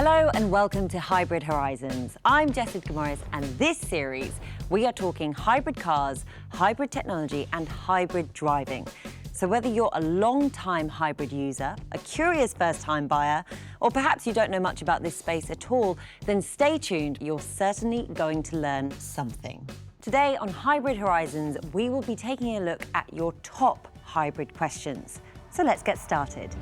Hello and welcome to Hybrid Horizons. I'm Jess and James, and this series we are talking hybrid cars, hybrid technology and hybrid driving. So whether you're a long-time hybrid user, a curious first-time buyer, or perhaps you don't know much about this space at all, then stay tuned, you're certainly going to learn something. Today on Hybrid Horizons, we will be taking a look at your top hybrid questions. So let's get started.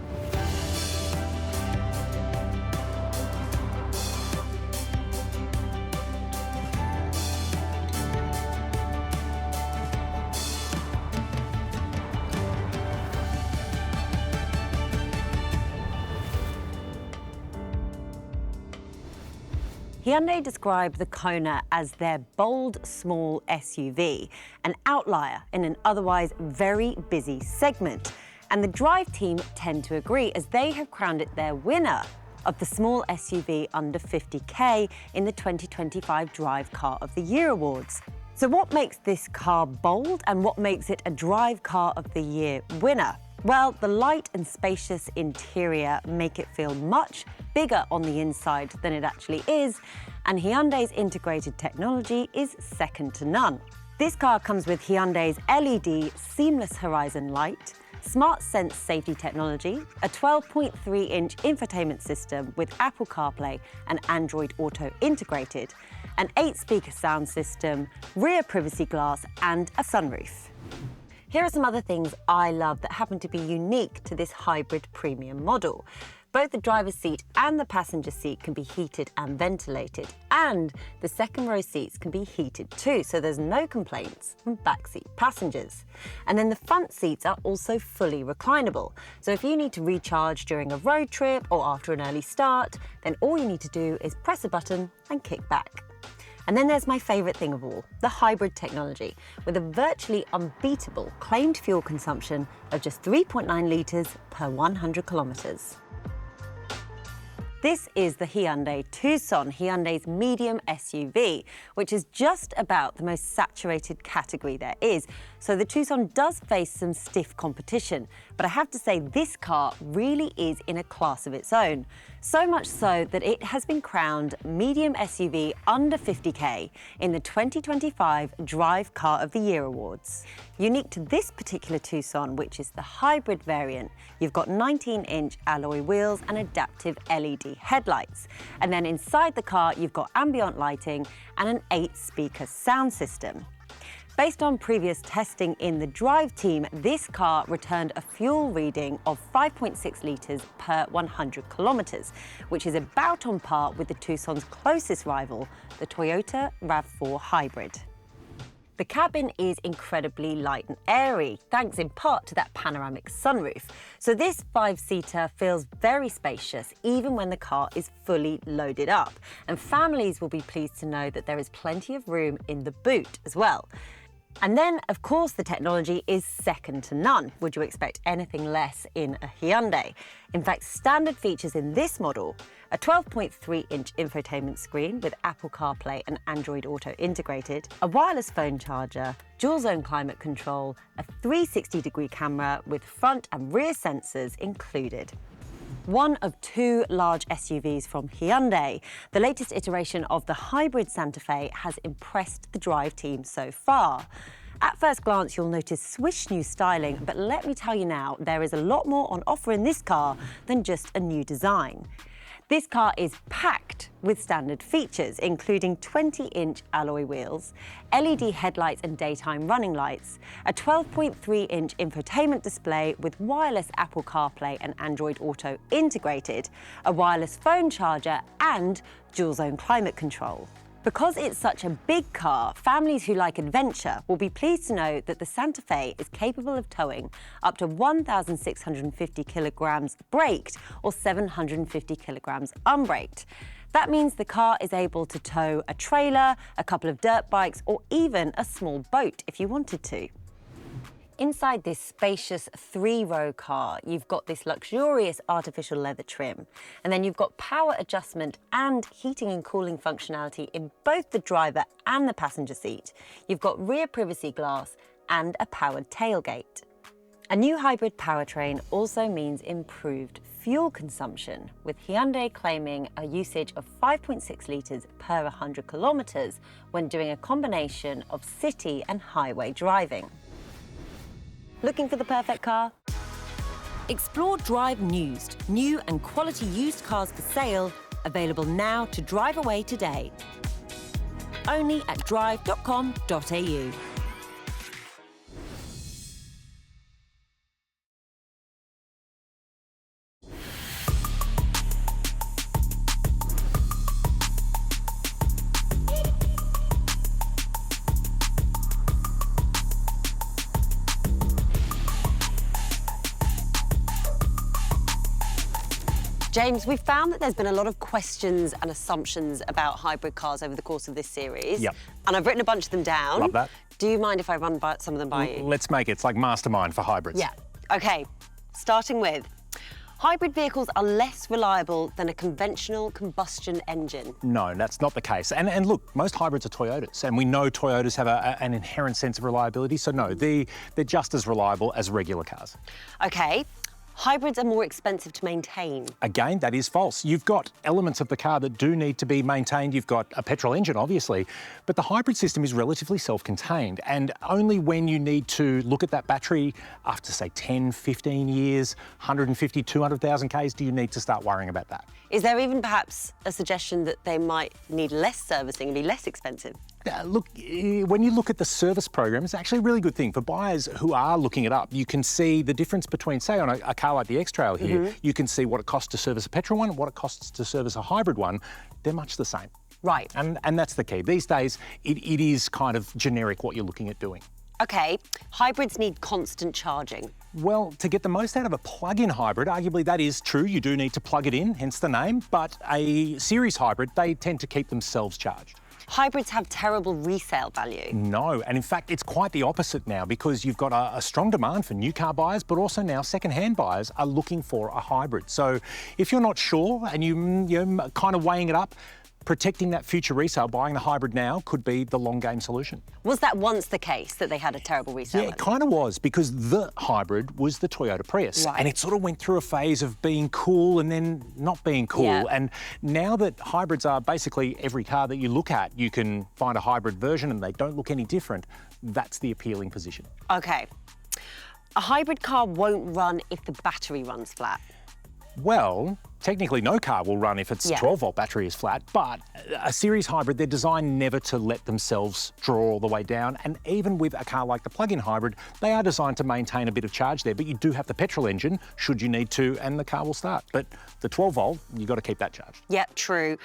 Hyundai described the Kona as their bold, small SUV, an outlier in an otherwise very busy segment. And the drive team tend to agree, as they have crowned it their winner of the small SUV under 50K in the 2025 Drive Car of the Year Awards. So what makes this car bold and what makes it a Drive Car of the Year winner? Well, the light and spacious interior make it feel much bigger on the inside than it actually is, and Hyundai's integrated technology is second to none. This car comes with Hyundai's LED Seamless Horizon Light, Smart Sense safety technology, a 12.3-inch infotainment system with Apple CarPlay and Android Auto integrated, an 8-speaker sound system, rear privacy glass, and a sunroof. Here are some other things I love that happen to be unique to this hybrid premium model. Both the driver's seat and the passenger seat can be heated and ventilated, and the second row seats can be heated too, so there's no complaints from backseat passengers. And then the front seats are also fully reclinable, so if you need to recharge during a road trip or after an early start, then all you need to do is press a button and kick back. And then there's my favourite thing of all, the hybrid technology, with a virtually unbeatable claimed fuel consumption of just 3.9 litres per 100 kilometres. This is the Hyundai Tucson, Hyundai's medium SUV, which is just about the most saturated category there is. So the Tucson does face some stiff competition, but I have to say this car really is in a class of its own. So much so that it has been crowned medium SUV under 50K in the 2025 Drive Car of the Year Awards. Unique to this particular Tucson, which is the hybrid variant, you've got 19-inch alloy wheels and adaptive LED headlights. And then inside the car, you've got ambient lighting and an 8-speaker sound system. Based on previous testing in the drive team, this car returned a fuel reading of 5.6 litres per 100 kilometres, which is about on par with the Tucson's closest rival, the Toyota RAV4 Hybrid. The cabin is incredibly light and airy, thanks in part to that panoramic sunroof. So this 5-seater feels very spacious, even when the car is fully loaded up. And families will be pleased to know that there is plenty of room in the boot as well. And then, of course, the technology is second to none. Would you expect anything less in a Hyundai? In fact, standard features in this model: a 12.3-inch infotainment screen with Apple CarPlay and Android Auto integrated, a wireless phone charger, dual-zone climate control, a 360-degree camera with front and rear sensors included. One of two large SUVs from Hyundai, the latest iteration of the hybrid Santa Fe has impressed the drive team so far. At first glance, you'll notice swish new styling, but let me tell you now, there is a lot more on offer in this car than just a new design. This car is packed with standard features, including 20-inch alloy wheels, LED headlights and daytime running lights, a 12.3-inch infotainment display with wireless Apple CarPlay and Android Auto integrated, a wireless phone charger, and dual-zone climate control. Because it's such a big car, families who like adventure will be pleased to know that the Santa Fe is capable of towing up to 1,650 kilograms braked or 750 kilograms unbraked. That means the car is able to tow a trailer, a couple of dirt bikes, or even a small boat if you wanted to. Inside this spacious 3-row car, you've got this luxurious artificial leather trim, and then you've got power adjustment and heating and cooling functionality in both the driver and the passenger seat. You've got rear privacy glass and a powered tailgate. A new hybrid powertrain also means improved fuel consumption, with Hyundai claiming a usage of 5.6 litres per 100 kilometres when doing a combination of city and highway driving. Looking for the perfect car? Explore Drive Newsed, new and quality used cars for sale, available now to drive away today. Only at drive.com.au. James, we've found that there's been a lot of questions and assumptions about hybrid cars over the course of this series. Yep. And I've written a bunch of them down. Love that. Do you mind if I run some of them by you? Let's make it. It's like mastermind for hybrids. Yeah. OK, starting with, hybrid vehicles are less reliable than a conventional combustion engine. No, that's not the case. And look, most hybrids are Toyotas, and we know Toyotas have an inherent sense of reliability, so no, they're just as reliable as regular cars. OK. Hybrids are more expensive to maintain. Again, that is false. You've got elements of the car that do need to be maintained. You've got a petrol engine, obviously, but the hybrid system is relatively self-contained. And only when you need to look at that battery after, say, 10, 15 years, 150, 200,000 Ks, do you need to start worrying about that. Is there even perhaps a suggestion that they might need less servicing and be less expensive? Look, when you look at the service program, it's actually a really good thing. For buyers who are looking it up, you can see the difference between, say, on a car like the X-Trail here, you can see what it costs to service a petrol one, what it costs to service a hybrid one. They're much the same. Right. And that's the key. These days, it is kind of generic what you're looking at doing. OK, hybrids need constant charging. Well, to get the most out of a plug-in hybrid, arguably that is true. You do need to plug it in, hence the name. But a series hybrid, they tend to keep themselves charged. Hybrids have terrible resale value. No, and in fact, it's quite the opposite now because you've got a strong demand for new car buyers, but also now second-hand buyers are looking for a hybrid. So if you're not sure and you're kind of weighing it up, protecting that future resale, buying the hybrid now could be the long game solution. Was that once the case, that they had a terrible resale value? Yeah, it kind of was, because the hybrid was the Toyota Prius. Right. And it sort of went through a phase of being cool and then not being cool. Yeah. And now that hybrids are basically every car that you look at, you can find a hybrid version and they don't look any different, that's the appealing position. OK. A hybrid car won't run if the battery runs flat. Well, technically no car will run if its 12-volt battery is flat, but a series hybrid, they're designed never to let themselves draw all the way down. And even with a car like the plug-in hybrid, they are designed to maintain a bit of charge there, but you do have the petrol engine, should you need to, and the car will start. But the 12-volt, you've got to keep that charged. Yeah, true.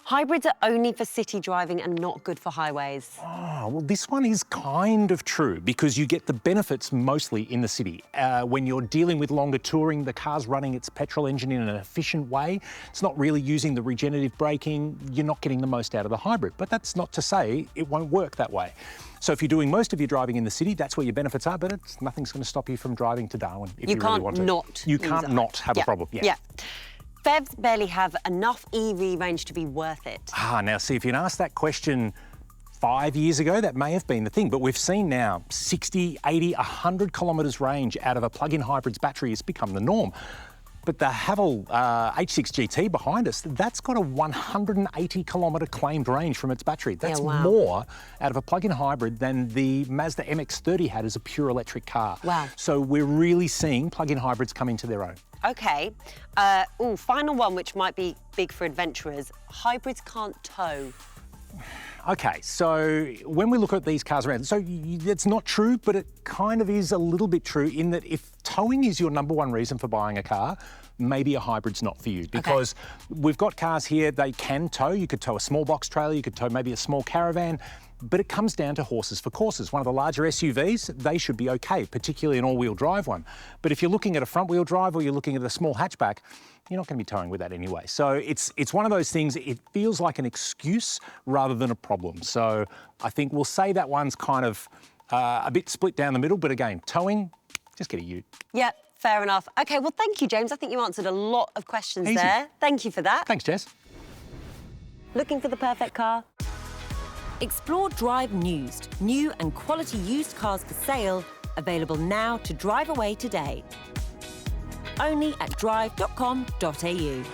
Hybrids are only for city driving and not good for highways. Oh, well, this one is kind of true because you get the benefits mostly in the city. When you're dealing with longer touring, the car's running its petrol engine in an efficient way. It's not really using the regenerative braking. You're not getting the most out of the hybrid, but that's not to say it won't work that way. So if you're doing most of your driving in the city, that's where your benefits are, but nothing's going to stop you from driving to Darwin if you really want to. You can't not have a problem. Yeah. BEVs barely have enough EV range to be worth it. Now see, if you'd asked that question 5 years ago, that may have been the thing, but we've seen now 60, 80, 100 kilometres range out of a plug-in hybrid's battery has become the norm. But the Haval H6 GT behind us, that's got a 180 kilometre claimed range from its battery. That's more out of a plug-in hybrid than the Mazda MX-30 had as a pure electric car. Wow. So we're really seeing plug-in hybrids come into their own. OK. Final one, which might be big for adventurers. Hybrids can't tow. OK, so when we look at these cars around, so it's not true, but it kind of is a little bit true in that if towing is your number one reason for buying a car, maybe a hybrid's not for you, because we've got cars here, they can tow. You could tow a small box trailer, you could tow maybe a small caravan, but it comes down to horses for courses. One of the larger SUVs, they should be okay, particularly an all-wheel drive one. But if you're looking at a front-wheel drive or you're looking at a small hatchback, you're not going to be towing with that anyway. So it's one of those things, it feels like an excuse rather than a problem. So I think we'll say that one's kind of a bit split down the middle, but again, towing, just get a ute. Yeah. Fair enough. OK, well, thank you, James. I think you answered a lot of questions there. Thank you for that. Thanks, Jess. Looking for the perfect car? Explore Drive Newsed, new and quality used cars for sale, available now to drive away today. Only at drive.com.au.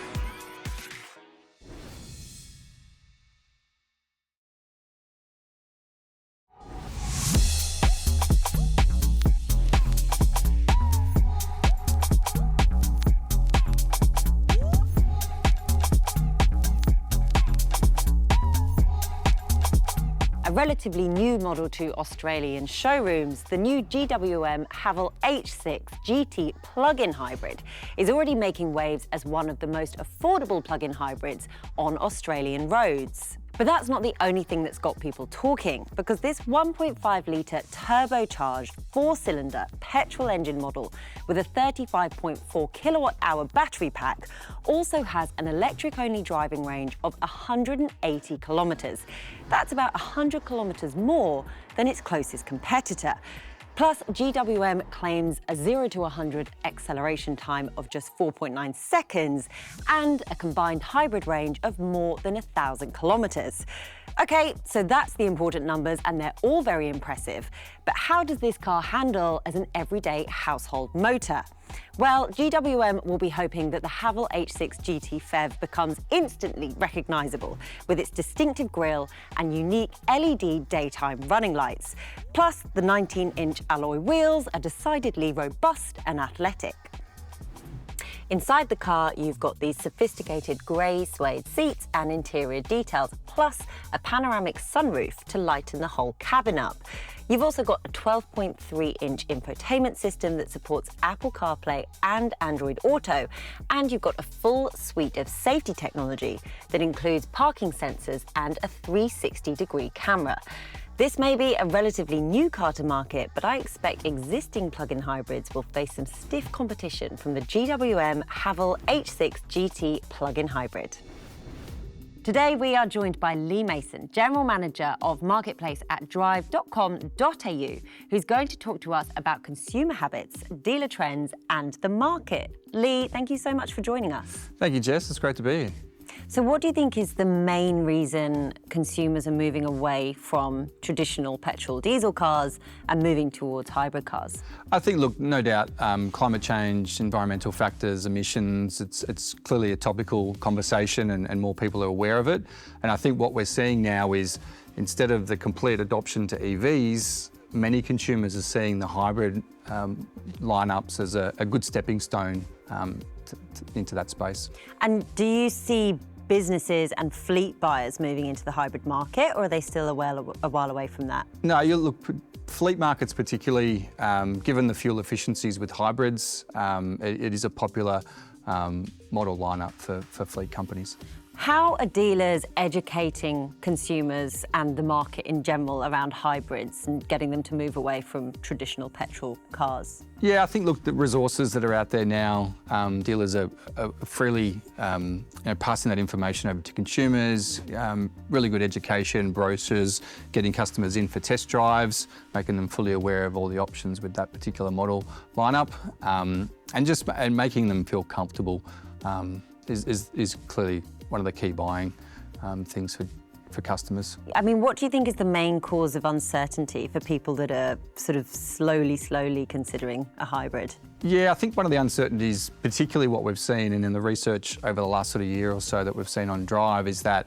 A relatively new model to Australian showrooms, the new GWM Haval H6 GT plug-in hybrid is already making waves as one of the most affordable plug-in hybrids on Australian roads. But that's not the only thing that's got people talking, because this 1.5-litre turbocharged 4-cylinder petrol engine model with a 35.4 kilowatt-hour battery pack also has an electric-only driving range of 180 kilometres. That's about 100 kilometres more than its closest competitor. Plus, GWM claims a 0 to 100 acceleration time of just 4.9 seconds and a combined hybrid range of more than 1,000 kilometres. Okay, so that's the important numbers, and they're all very impressive. But how does this car handle as an everyday household motor? Well, GWM will be hoping that the Haval H6 GT PHEV becomes instantly recognisable with its distinctive grille and unique LED daytime running lights. Plus, the 19-inch alloy wheels are decidedly robust and athletic. Inside the car, you've got these sophisticated grey suede seats and interior details, plus a panoramic sunroof to lighten the whole cabin up. You've also got a 12.3-inch infotainment system that supports Apple CarPlay and Android Auto, and you've got a full suite of safety technology that includes parking sensors and a 360-degree camera. This may be a relatively new car to market, but I expect existing plug-in hybrids will face some stiff competition from the GWM Haval H6 GT plug-in hybrid. Today we are joined by Lee Mason, General Manager of Marketplace at drive.com.au, who's going to talk to us about consumer habits, dealer trends and the market. Lee, thank you so much for joining us. Thank you, Jess. It's great to be here. So what do you think is the main reason consumers are moving away from traditional petrol diesel cars and moving towards hybrid cars? I think, look, no doubt, climate change, environmental factors, emissions, it's clearly a topical conversation and more people are aware of it. And I think what we're seeing now is, instead of the complete adoption to EVs, many consumers are seeing the hybrid lineups as a good stepping stone into that space. And do you see businesses and fleet buyers moving into the hybrid market, or are they still a while away from that? No, you look, fleet markets particularly, given the fuel efficiencies with hybrids, it is a popular model lineup for fleet companies. How are dealers educating consumers and the market in general around hybrids and getting them to move away from traditional petrol cars? Yeah, I think, look, the resources that are out there now, dealers are freely passing that information over to consumers, really good education, brochures, getting customers in for test drives, making them fully aware of all the options with that particular model lineup, and making them feel comfortable is clearly one of the key buying things for customers. I mean, what do you think is the main cause of uncertainty for people that are sort of slowly considering a hybrid? Yeah, I think one of the uncertainties, particularly what we've seen and in the research over the last sort of year or so that we've seen on Drive, is that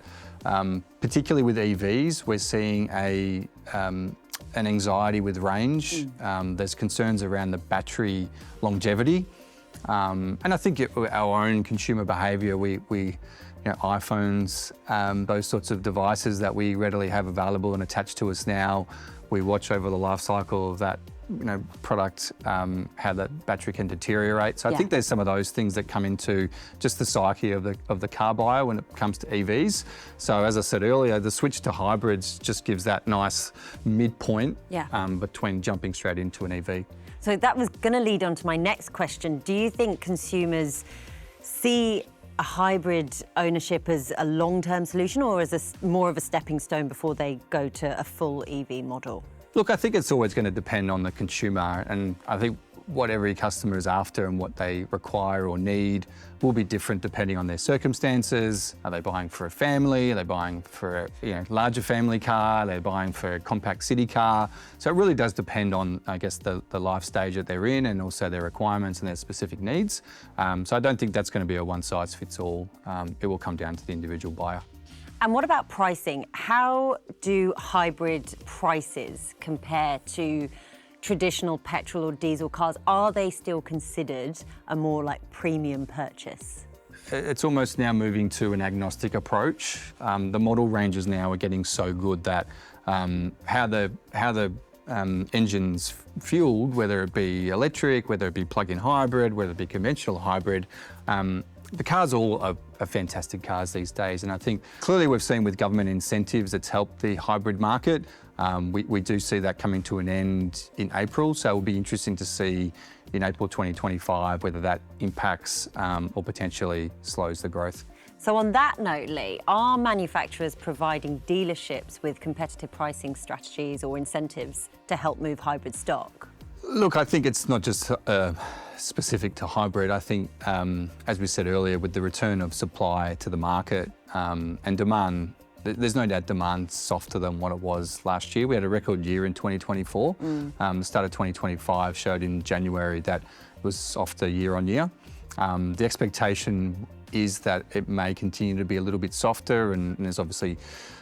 particularly with EVs, we're seeing an anxiety with range. There's concerns around the battery longevity. And I think our own consumer behaviour, iPhones, those sorts of devices that we readily have available and attached to us now, we watch over the life cycle of that product, how that battery can deteriorate. So I think there's some of those things that come into just the psyche of the car buyer when it comes to EVs. So as I said earlier, the switch to hybrids just gives that nice midpoint between jumping straight into an EV. So that was going to lead on to my next question. Do you think consumers see a hybrid ownership as a long-term solution, or as more of a stepping stone before they go to a full EV model? Look, I think it's always going to depend on the consumer, and I think what every customer is after and what they require or need will be different depending on their circumstances. Are they buying for a family? Are they buying for a larger family car? Are they buying for a compact city car? So it really does depend on, I guess, the life stage that they're in and also their requirements and their specific needs. So I don't think that's going to be a one-size-fits-all. It will come down to the individual buyer. And what about pricing? How do hybrid prices compare to traditional petrol or diesel cars? Are they still considered a more like premium purchase? It's almost now moving to an agnostic approach. The model ranges now are getting so good that how the engine's fueled, whether it be electric, whether it be plug-in hybrid, whether it be conventional hybrid, the cars all are fantastic cars these days, and I think clearly we've seen with government incentives it's helped the hybrid market. We do see that coming to an end in April, so it'll be interesting to see in April 2025 whether that impacts or potentially slows the growth. So on that note, Lee, are manufacturers providing dealerships with competitive pricing strategies or incentives to help move hybrid stock? Look, I think it's not just specific to hybrid. I think, as we said earlier, with the return of supply to the market and demand, there's no doubt demand's softer than what it was last year. We had a record year in 2024. The start of 2025 showed in January that it was softer year on year. The expectation is that it may continue to be a little bit softer, and there's obviously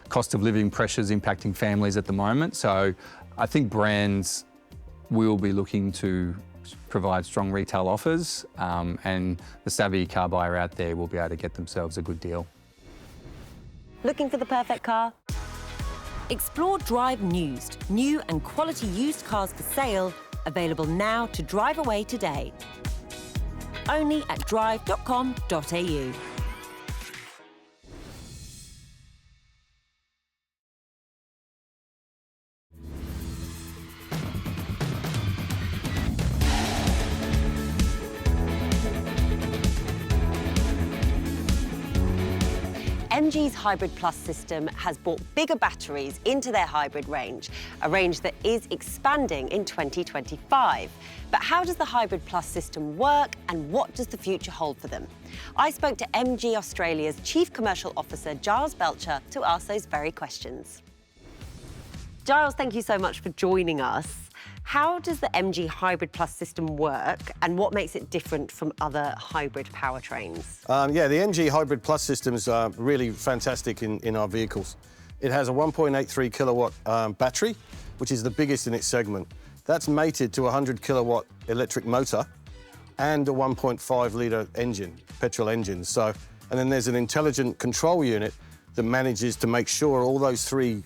cost of living pressures impacting families at the moment. So I think brands will be looking to provide strong retail offers, and the savvy car buyer out there will be able to get themselves a good deal. Looking for the perfect car? Explore Drive Newsed, new and quality used cars for sale, available now to drive away today. Only at drive.com.au. MG's Hybrid Plus system has brought bigger batteries into their hybrid range, a range that is expanding in 2025. But how does the Hybrid Plus system work, and what does the future hold for them? I spoke to MG Australia's Chief Commercial Officer, Giles Belcher, to ask those very questions. Giles, thank you so much for joining us. How does the MG Hybrid Plus system work, and what makes it different from other hybrid powertrains? Yeah, the MG Hybrid Plus systems are really fantastic in our vehicles. It has a 1.83 kilowatt battery, which is the biggest in its segment. That's mated to a 100 kilowatt electric motor and a 1.5 litre engine, petrol engine. And then there's an intelligent control unit that manages to make sure all those three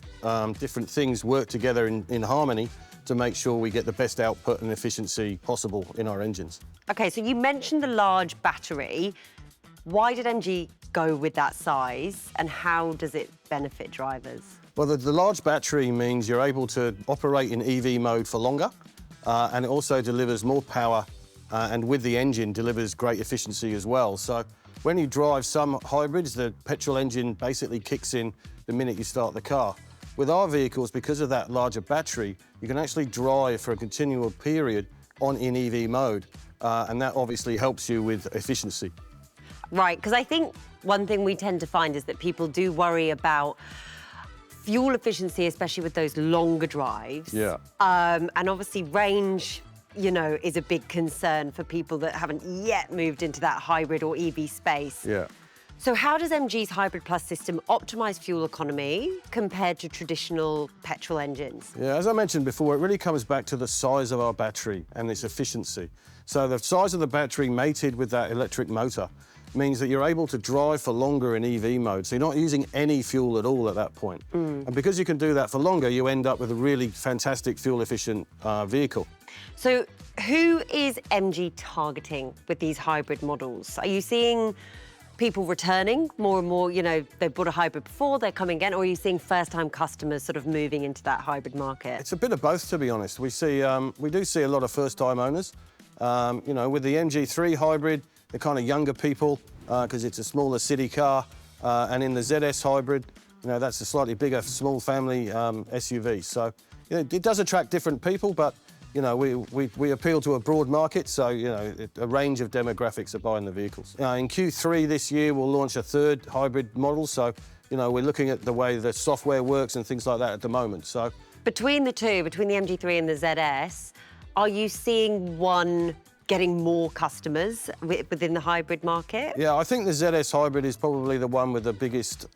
different things work together in harmony to make sure we get the best output and efficiency possible in our engines. OK, so you mentioned the large battery. Why did MG go with that size, and how does it benefit drivers? Well, the large battery means you're able to operate in EV mode for longer, and it also delivers more power, and with the engine delivers great efficiency as well. So when you drive some hybrids, the petrol engine basically kicks in the minute you start the car. With our vehicles, because of that larger battery, you can actually drive for a continual period in EV mode, and that obviously helps you with efficiency. Right, because I think one thing we tend to find is that people do worry about fuel efficiency, especially with those longer drives. Yeah. And obviously range, is a big concern for people that haven't yet moved into that hybrid or EV space. Yeah. So how does MG's Hybrid Plus system optimise fuel economy compared to traditional petrol engines? Yeah, as I mentioned before, it really comes back to the size of our battery and its efficiency. So the size of the battery mated with that electric motor means that you're able to drive for longer in EV mode. So you're not using any fuel at all at that point. And because you can do that for longer, you end up with a really fantastic fuel-efficient vehicle. So who is MG targeting with these hybrid models? Are you seeing people returning more and more, they bought a hybrid before, they're coming again, or are you seeing first-time customers sort of moving into that hybrid market? It's a bit of both, to be honest. We do see a lot of first-time owners. With the MG3 hybrid, they're kind of younger people because it's a smaller city car, and in the ZS hybrid, that's a slightly bigger, small family SUV. So it does attract different people, but You know, we appeal to a broad market, so, you know, a range of demographics are buying the vehicles. In Q3 this year, we'll launch a third hybrid model, so, you know, we're looking at the way the software works and things like that at the moment, so. Between the two, between the MG3 and the ZS, are you seeing one getting more customers within the hybrid market? Yeah, I think the ZS hybrid is probably the one with the biggest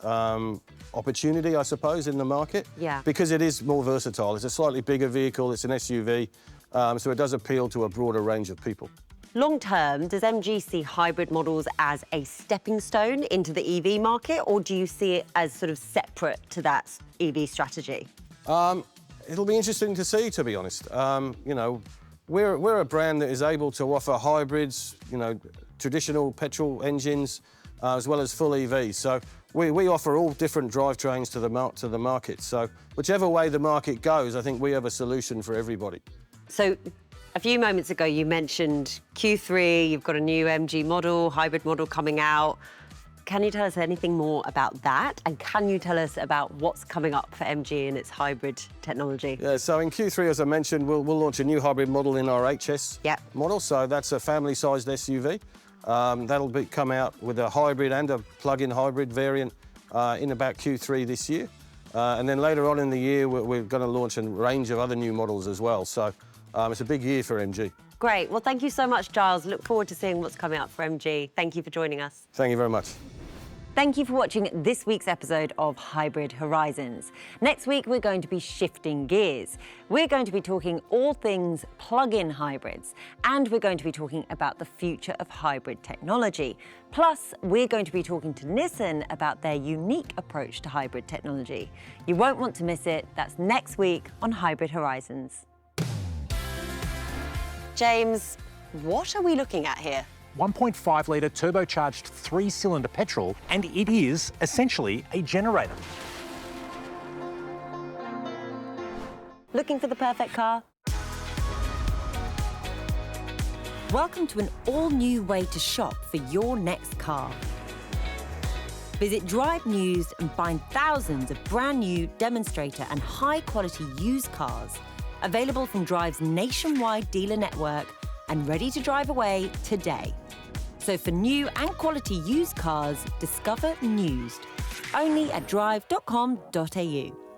opportunity, I suppose, in the market. Yeah. Because it is more versatile. It's a slightly bigger vehicle, it's an SUV, so it does appeal to a broader range of people. Long term, does MG see hybrid models as a stepping stone into the EV market, or do you see it as sort of separate to that EV strategy? It'll be interesting to see, to be honest. You know, we're a brand that is able to offer hybrids, you know, traditional petrol engines, as well as full EVs. So we offer all different drivetrains to the market. So whichever way the market goes, I think we have a solution for everybody. So a few moments ago, you mentioned Q3, you've got a new MG model, hybrid model coming out. Can you tell us anything more about that? And can you tell us about what's coming up for MG and its hybrid technology? Yeah, so in Q3, as I mentioned, we'll launch a new hybrid model in our HS model. So that's a family-sized SUV. That'll come out with a hybrid and a plug-in hybrid variant in about Q3 this year. And then later on in the year, we're going to launch a range of other new models as well. So it's a big year for MG. Great. Well, thank you so much, Giles. Look forward to seeing what's coming up for MG. Thank you for joining us. Thank you very much. Thank you for watching this week's episode of Hybrid Horizons. Next week, we're going to be shifting gears. We're going to be talking all things plug-in hybrids, and we're going to be talking about the future of hybrid technology. Plus, we're going to be talking to Nissan about their unique approach to hybrid technology. You won't want to miss it. That's next week on Hybrid Horizons. James, what are we looking at here? 1.5-litre turbocharged 3-cylinder petrol, and it is essentially a generator. Looking for the perfect car? Welcome to an all-new way to shop for your next car. Visit Drive News and find thousands of brand new demonstrator and high-quality used cars available from Drive's nationwide dealer network and ready to drive away today. So for new and quality used cars, discover Newsed, only at drive.com.au.